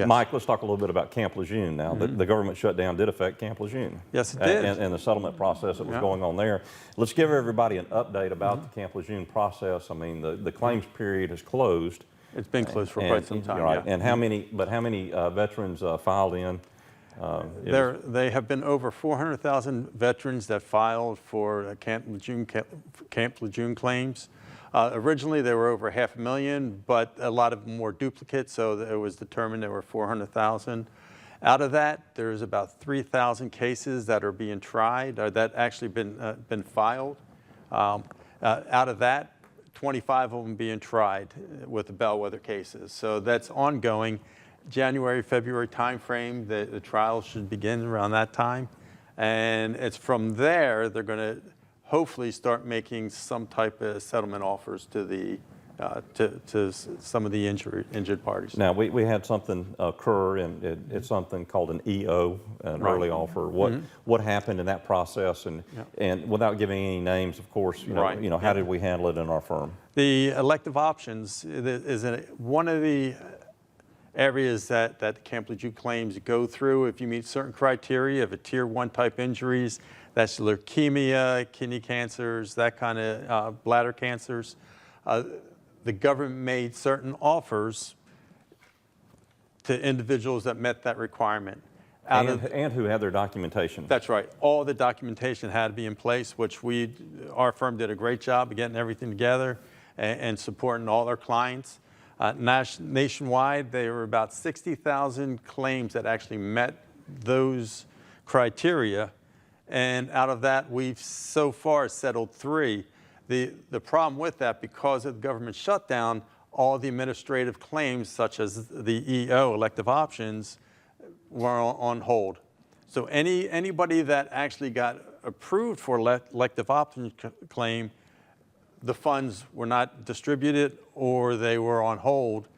Yes. Mike, let's talk a little bit about Camp Lejeune now. Mm-hmm. The government shutdown did affect Camp Lejeune. Yes, it did. And the settlement process that was Yeah. going on there. Let's give everybody an update about Mm-hmm. the Camp Lejeune process. I mean, the claims period has closed. It's been closed for quite some time. Right. Yeah. And how many veterans filed in? They have been over 400,000 veterans that filed for Camp Lejeune claims. Originally, there were over 500,000, but a lot of them were duplicates, so it was determined there were 400,000. Out of that, there's about 3,000 cases that are being tried, or that actually been filed. Out of that, 25 of them being tried with the bellwether cases. So that's ongoing. January, February timeframe, the trials should begin around that time. And it's from there, they're going to hopefully start making some type of settlement offers to the to some of the injured parties. Now, we had something occur, and it's something called an EO, an Right. early offer. What happened in that process, and without giving any names, of course, how did we handle it in our firm? The elective options is one of the areas that Camp Lejeune claims go through. If you meet certain criteria of a tier 1 type injuries, that's leukemia, kidney cancers, that kind of bladder cancers. The government made certain offers to individuals that met that requirement. And who had their documentation. That's right. All the documentation had to be in place, which our firm did a great job of getting everything together and supporting all our clients. Nationwide, there were about 60,000 claims that actually met those criteria. And out of that, we've so far settled 3. The problem with that, because of the government shutdown, all the administrative claims, such as the EO, elective options, were on hold. So anybody that actually got approved for elective option claim, the funds were not distributed or they were on hold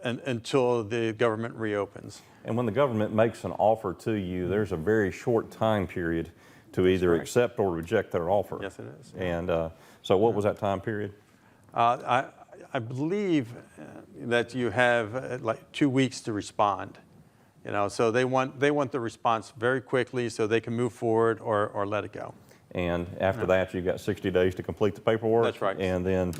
until the government reopens. And when the government makes an offer to you, there's a very short time period to either accept or reject their offer. Yes, it is. And so what was that time period? I believe that you have like 2 weeks to respond. So they want the response very quickly so they can move forward or let it go. And after that, you've got 60 days to complete the paperwork. That's right. And then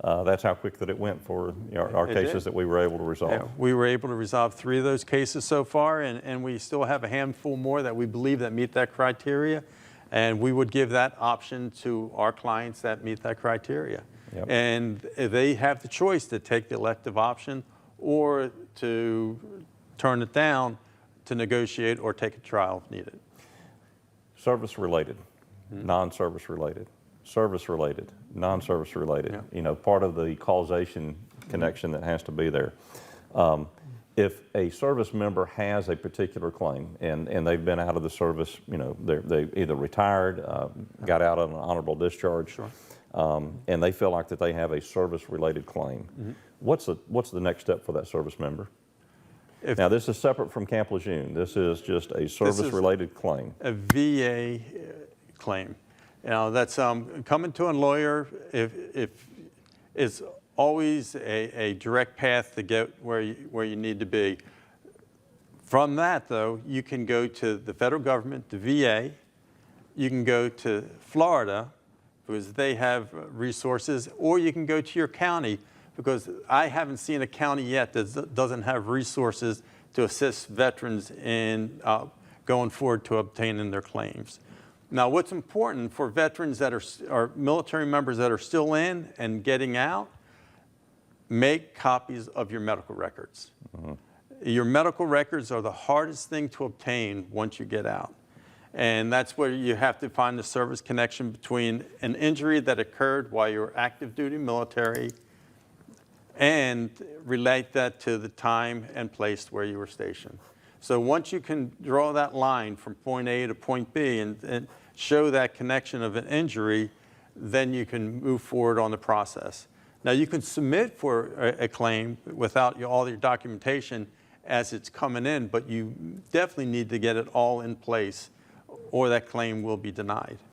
that's how quick that it went for our cases that we were able to resolve. Yeah, we were able to resolve 3 of those cases so far, and we still have a handful more that we believe that meet that criteria. And we would give that option to our clients that meet that criteria. Yep. And they have the choice to take the elective option or to turn it down, to negotiate or take a trial if needed. Service related, non-service related, service related, non-service related. Yeah. Part of the causation connection that has to be there. If a service member has a particular claim and they've been out of the service, they either retired, got out on an honorable discharge, Sure. And they feel like that they have a service-related claim, what's the next step for that service member? Now, this is separate from Camp Lejeune. This is just a service-related claim. A VA claim. That's coming to a lawyer if it's always a direct path to get where you need to be. From that, though, you can go to the federal government, the VA. You can go to Florida because they have resources, or you can go to your county because I haven't seen a county yet that doesn't have resources to assist veterans in going forward to obtaining their claims. Now, what's important for veterans that are military members that are still in and getting out, make copies of your medical records. Your medical records are the hardest thing to obtain once you get out. And that's where you have to find the service connection between an injury that occurred while you were active duty military and relate that to the time and place where you were stationed. So once you can draw that line from point A to point B and show that connection of an injury, then you can move forward on the process. Now, you can submit for a claim without all your documentation as it's coming in, but you definitely need to get it all in place or that claim will be denied.